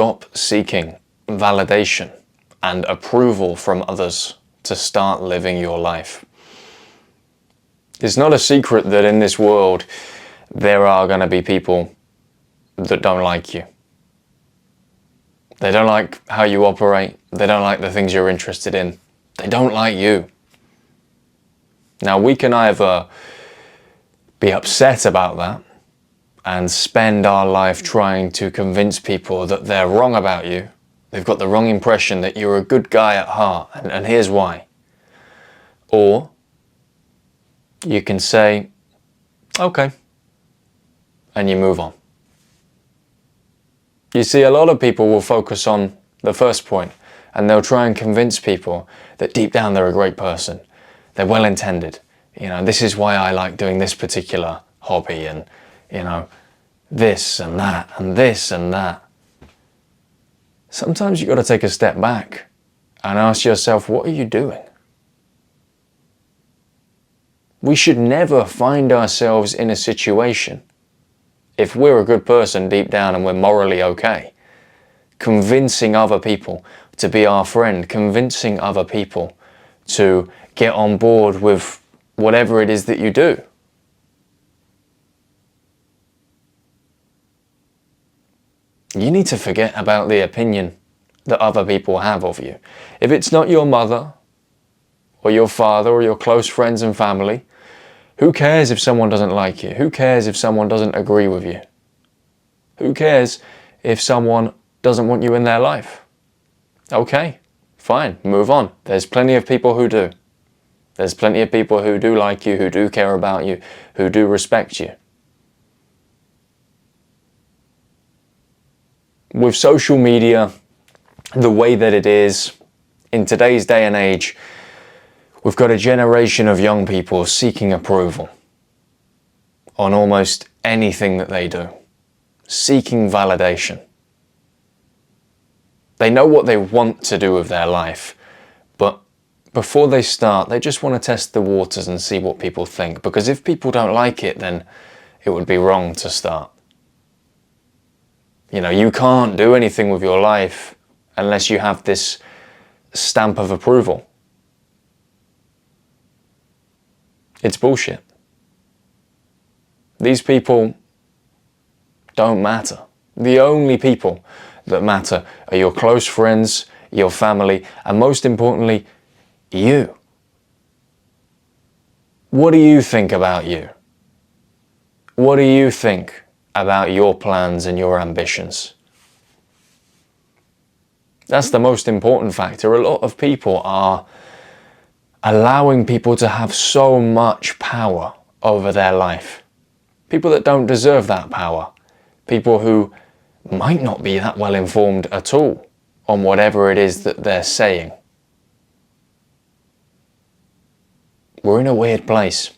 stop seeking validation and approval from others to start living your life. It's not a secret that in this world there are going to be people that don't like you. They don't like how you operate. They don't like the things you're interested in. They don't like you. Now, we can either be upset about that and spend our life trying to convince people that they're wrong about you. They've got the wrong impression that you're a good guy at heart, and here's why. Or you can say, okay, and you move on. You see, a lot of people will focus on the first point, and they'll try and convince people that deep down they're a great person. They're well-intended. This is why I like doing this particular hobby, and, this and that, and this and that. Sometimes you've got to take a step back and ask yourself, what are you doing? We should never find ourselves in a situation, if we're a good person deep down and we're morally okay, convincing other people to be our friend, convincing other people to get on board with whatever it is that you do. You need to forget about the opinion that other people have of you. If it's not your mother or your father or your close friends and family, who cares if someone doesn't like you? Who cares if someone doesn't agree with you? Who cares if someone doesn't want you in their life? Okay, fine, move on. There's plenty of people who do. There's plenty of people who do like you, who do care about you, who do respect you. With social media, the way that it is, in today's day and age, we've got a generation of young people seeking approval on almost anything that they do, seeking validation. They know what they want to do with their life, but before they start, they just want to test the waters and see what people think, because if people don't like it, then it would be wrong to start. You can't do anything with your life unless you have this stamp of approval. It's bullshit. These people don't matter. The only people that matter are your close friends, your family, and most importantly, you. What do you think about you? What do you think about your plans and your ambitions? That's the most important factor. A lot of people are allowing people to have so much power over their life. People that don't deserve that power. People who might not be that well informed at all on whatever it is that they're saying. We're in a weird place.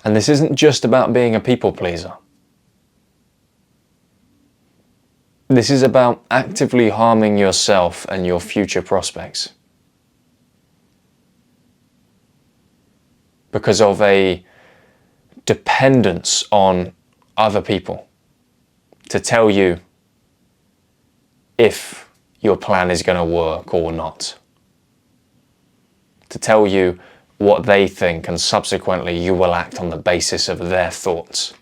And this isn't just about being a people pleaser. This is about actively harming yourself and your future prospects because of a dependence on other people to tell you if your plan is going to work or not, to tell you what they think, and subsequently you will act on the basis of their thoughts.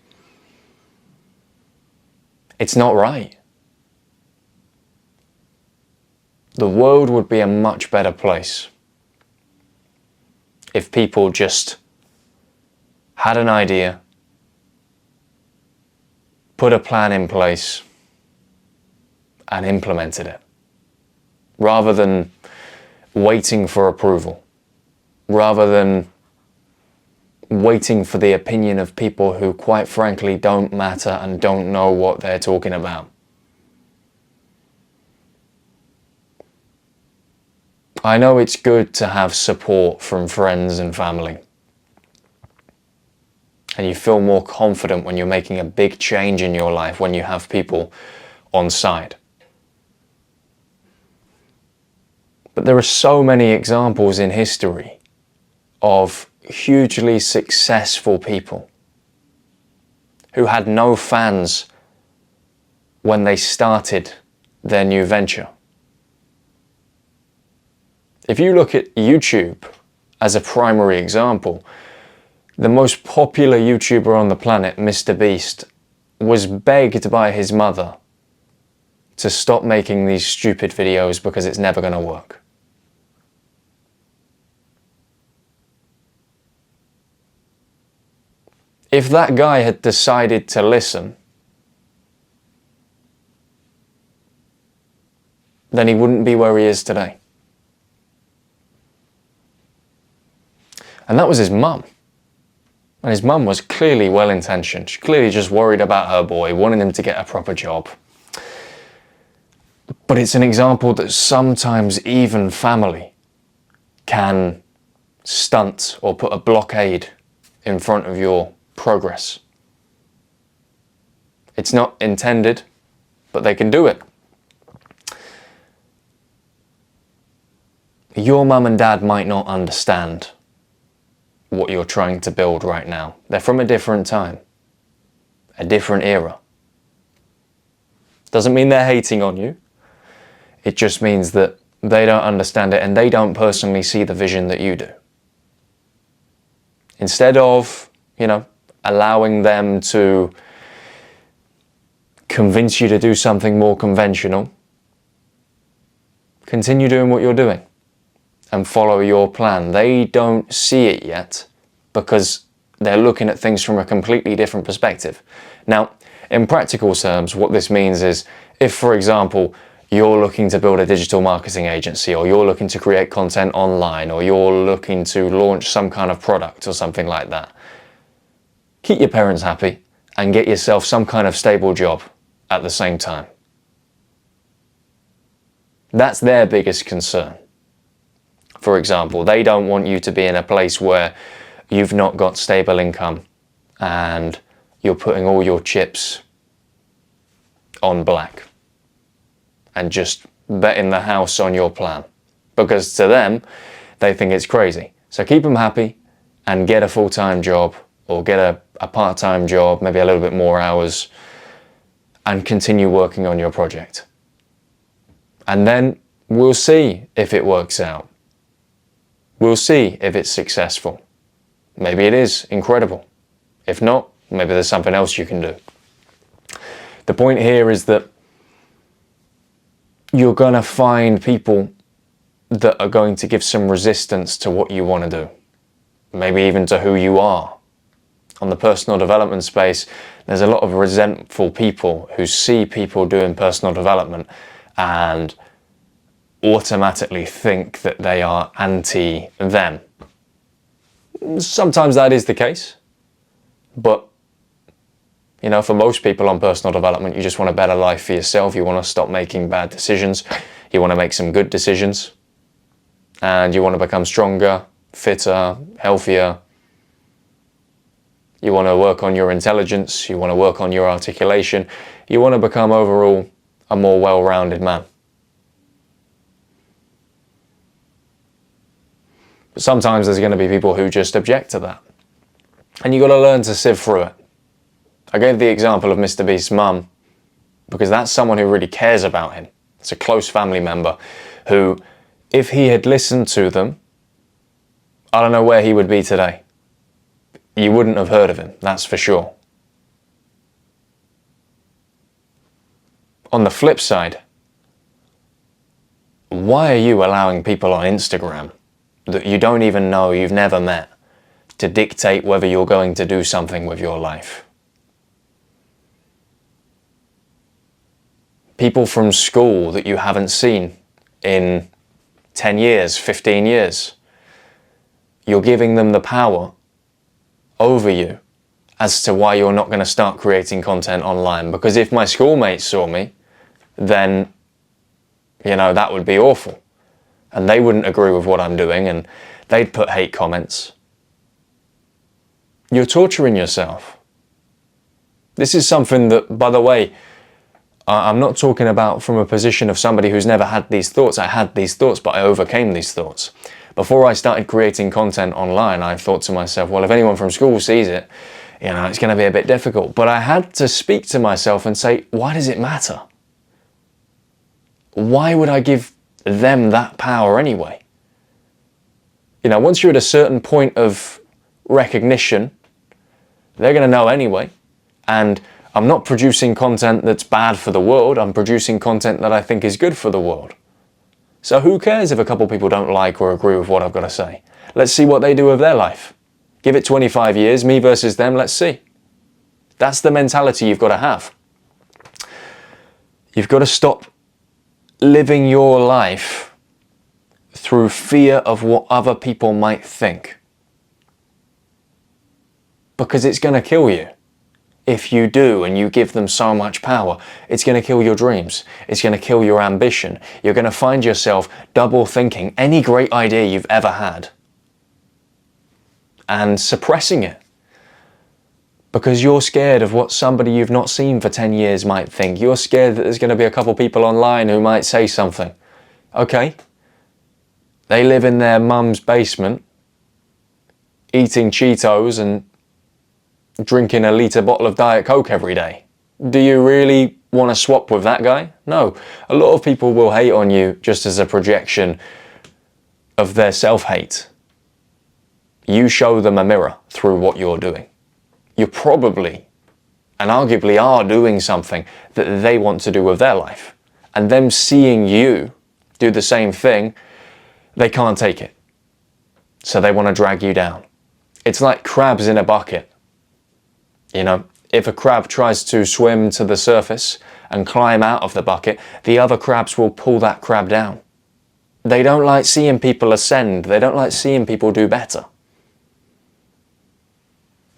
It's not right. The world would be a much better place if people just had an idea, put a plan in place, and implemented it, rather than waiting for approval, rather than waiting for the opinion of people who, quite frankly, don't matter and don't know what they're talking about. I know it's good to have support from friends and family, and you feel more confident when you're making a big change in your life when you have people on side. But there are so many examples in history of hugely successful people who had no fans when they started their new venture. If you look at YouTube as a primary example, the most popular YouTuber on the planet, Mr. Beast, was begged by his mother to stop making these stupid videos because it's never going to work. If that guy had decided to listen, then he wouldn't be where he is today. And that was his mum. And his mum was clearly well-intentioned. She clearly just worried about her boy, wanting him to get a proper job. But it's an example that sometimes even family can stunt or put a blockade in front of your progress. It's not intended, but they can do it. Your mum and dad might not understand what you're trying to build right now. They're from a different time, a different era. Doesn't mean they're hating on you. It just means that they don't understand it and they don't personally see the vision that you do. Instead of, allowing them to convince you to do something more conventional, continue doing what you're doing and follow your plan. They don't see it yet because they're looking at things from a completely different perspective. Now, in practical terms, what this means is if, for example, you're looking to build a digital marketing agency, or you're looking to create content online, or you're looking to launch some kind of product or something like that, keep your parents happy and get yourself some kind of stable job at the same time. That's their biggest concern. For example, they don't want you to be in a place where you've not got stable income and you're putting all your chips on black and just betting the house on your plan. Because to them, they think it's crazy. So keep them happy and get a full-time job or get a part-time job, maybe a little bit more hours, and continue working on your project. And then we'll see if it works out. We'll see if it's successful. Maybe it is incredible. If not, maybe there's something else you can do. The point here is that you're going to find people that are going to give some resistance to what you want to do. Maybe even to who you are. On the personal development space, there's a lot of resentful people who see people doing personal development and automatically think that they are anti them. Sometimes that is the case, but for most people on personal development, you just want a better life for yourself. You want to stop making bad decisions. You want to make some good decisions, and you want to become stronger, fitter, healthier. You want to work on your intelligence. You want to work on your articulation. You want to become overall a more well-rounded man. But sometimes there's going to be people who just object to that. And you've got to learn to sift through it. I gave the example of Mr. Beast's mum because that's someone who really cares about him. It's a close family member who, if he had listened to them, I don't know where he would be today. You wouldn't have heard of him, that's for sure. On the flip side, why are you allowing people on Instagram that you don't even know, you've never met, to dictate whether you're going to do something with your life? People from school that you haven't seen in 10 years, 15 years. You're giving them the power over you as to why you're not going to start creating content online. Because if my schoolmates saw me, then, that would be awful. And they wouldn't agree with what I'm doing and they'd put hate comments. You're torturing yourself. This is something that, by the way, I'm not talking about from a position of somebody who's never had these thoughts. I had these thoughts, but I overcame these thoughts. Before I started creating content online, I thought to myself, well, if anyone from school sees it, it's going to be a bit difficult. But I had to speak to myself and say, why does it matter? Why would I give them that power anyway? Once you're at a certain point of recognition, they're going to know anyway. And I'm not producing content that's bad for the world. I'm producing content that I think is good for the world. So who cares if a couple people don't like or agree with what I've got to say? Let's see what they do with their life. Give it 25 years, me versus them, let's see. That's the mentality you've got to have. You've got to stop living your life through fear of what other people might think. Because it's going to kill you. If you do and you give them so much power, it's going to kill your dreams. It's going to kill your ambition. You're going to find yourself double thinking any great idea you've ever had and suppressing it because you're scared of what somebody you've not seen for 10 years might think. You're scared that there's going to be a couple people online who might say something. Okay, they live in their mum's basement eating Cheetos and drinking a litre bottle of Diet Coke every day. Do you really want to swap with that guy? No. A lot of people will hate on you just as a projection of their self-hate. You show them a mirror through what you're doing. You probably and arguably are doing something that they want to do with their life. And them seeing you do the same thing, they can't take it. So they want to drag you down. It's like crabs in a bucket. If a crab tries to swim to the surface and climb out of the bucket, the other crabs will pull that crab down. They don't like seeing people ascend. They don't like seeing people do better.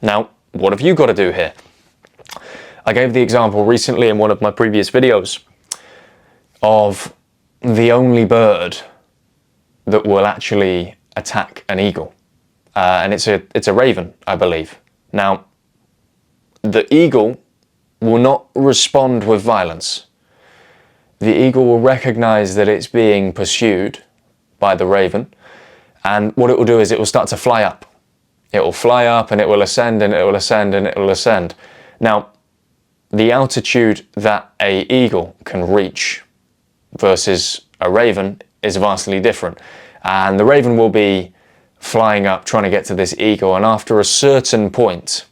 Now, what have you got to do here? I gave the example recently in one of my previous videos of the only bird that will actually attack an eagle. And it's a raven, I believe. Now, the eagle will not respond with violence. The eagle will recognize that it's being pursued by the raven, and what it will do is it will start to fly up. It will fly up and it will ascend and it will ascend and it will ascend. Now, the altitude that an eagle can reach versus a raven is vastly different. And the raven will be flying up trying to get to this eagle, and after a certain point,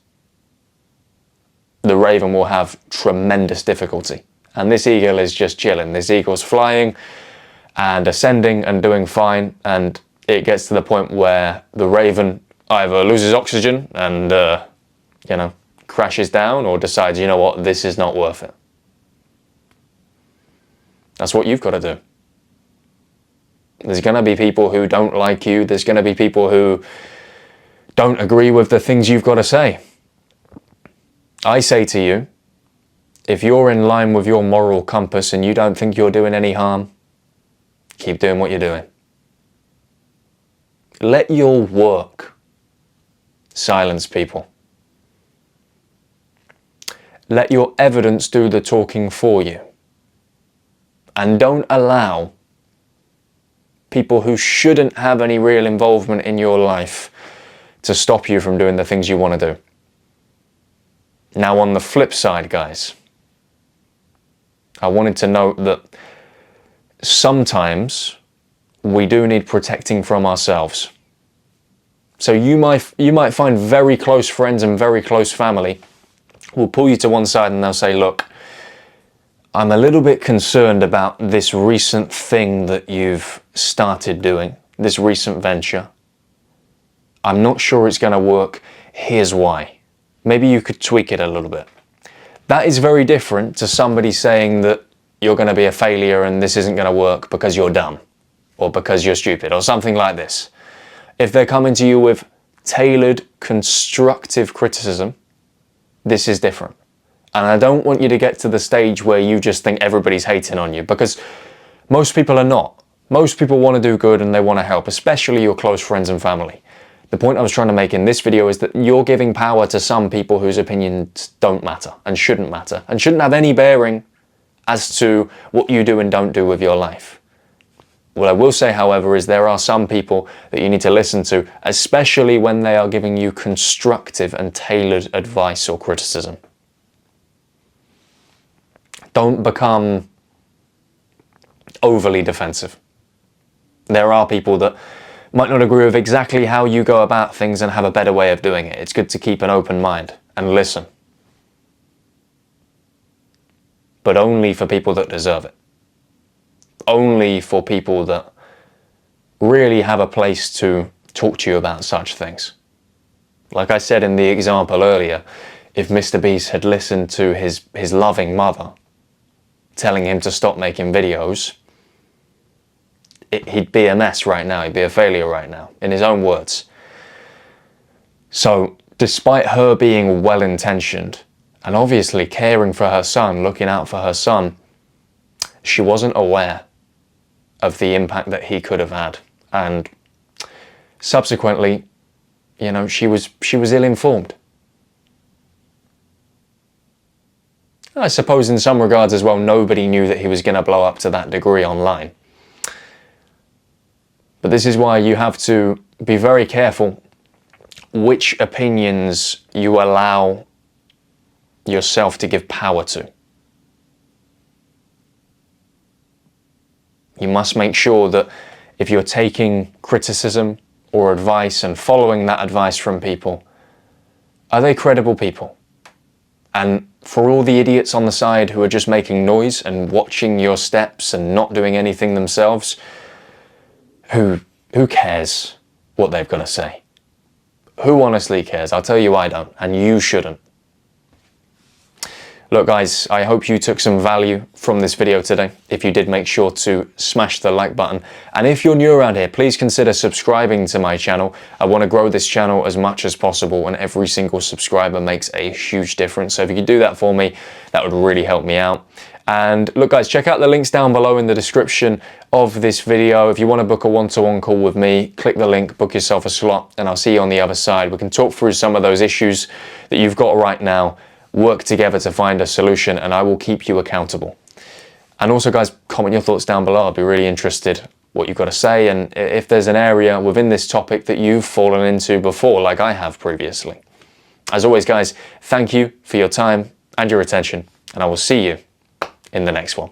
the raven will have tremendous difficulty. And this eagle is just chilling. This eagle's flying and ascending and doing fine, and it gets to the point where the raven either loses oxygen and, crashes down, or decides, you know what, this is not worth it. That's what you've got to do. There's going to be people who don't like you. There's going to be people who don't agree with the things you've got to say. I say to you, if you're in line with your moral compass and you don't think you're doing any harm, keep doing what you're doing. Let your work silence people. Let your evidence do the talking for you. And don't allow people who shouldn't have any real involvement in your life to stop you from doing the things you want to do. Now, on the flip side, guys, I wanted to note that sometimes we do need protecting from ourselves. So you might find very close friends and very close family will pull you to one side and they'll say, look, I'm a little bit concerned about this recent thing that you've started doing, this recent venture. I'm not sure it's going to work. Here's why. Maybe you could tweak it a little bit. That is very different to somebody saying that you're going to be a failure and this isn't going to work because you're dumb or because you're stupid or something like this. If they're coming to you with tailored, constructive criticism, this is different. And I don't want you to get to the stage where you just think everybody's hating on you, because most people are not. Most people want to do good and they want to help, especially your close friends and family. The point I was trying to make in this video is that you're giving power to some people whose opinions don't matter and shouldn't have any bearing as to what you do and don't do with your life. What I will say, however, is there are some people that you need to listen to, especially when they are giving you constructive and tailored advice or criticism. Don't become overly defensive. There are people that might not agree with exactly how you go about things and have a better way of doing it. It's good to keep an open mind and listen. But only for people that deserve it. Only for people that really have a place to talk to you about such things. Like I said in the example earlier, if Mr. Beast had listened to his loving mother telling him to stop making videos, he'd be a mess right now, he'd be a failure right now, in his own words. So, despite her being well-intentioned, and obviously caring for her son, looking out for her son, she wasn't aware of the impact that he could have had. And subsequently, you know, she was ill-informed. I suppose in some regards as well, nobody knew that he was going to blow up to that degree online. But this is why you have to be very careful which opinions you allow yourself to give power to. You must make sure that if you're taking criticism or advice and following that advice from people, are they credible people? And for all the idiots on the side who are just making noise and watching your steps and not doing anything themselves, who cares what they've got to say? Who honestly cares? I'll tell you I don't, and you shouldn't. Look guys, I hope you took some value from this video today. If you did, make sure to smash the like button. And if you're new around here, please consider subscribing to my channel. I want to grow this channel as much as possible, and every single subscriber makes a huge difference. So if you could do that for me, that would really help me out. And look guys, check out the links down below in the description of this video. If you want to book a one-to-one call with me, click the link, book yourself a slot, and I'll see you on the other side. We can talk through some of those issues that you've got right now, work together to find a solution, and I will keep you accountable. And also guys, comment your thoughts down below. I'll be really interested what you've got to say, and if there's an area within this topic that you've fallen into before, like I have previously. As always guys, thank you for your time and your attention, and I will see you in the next one.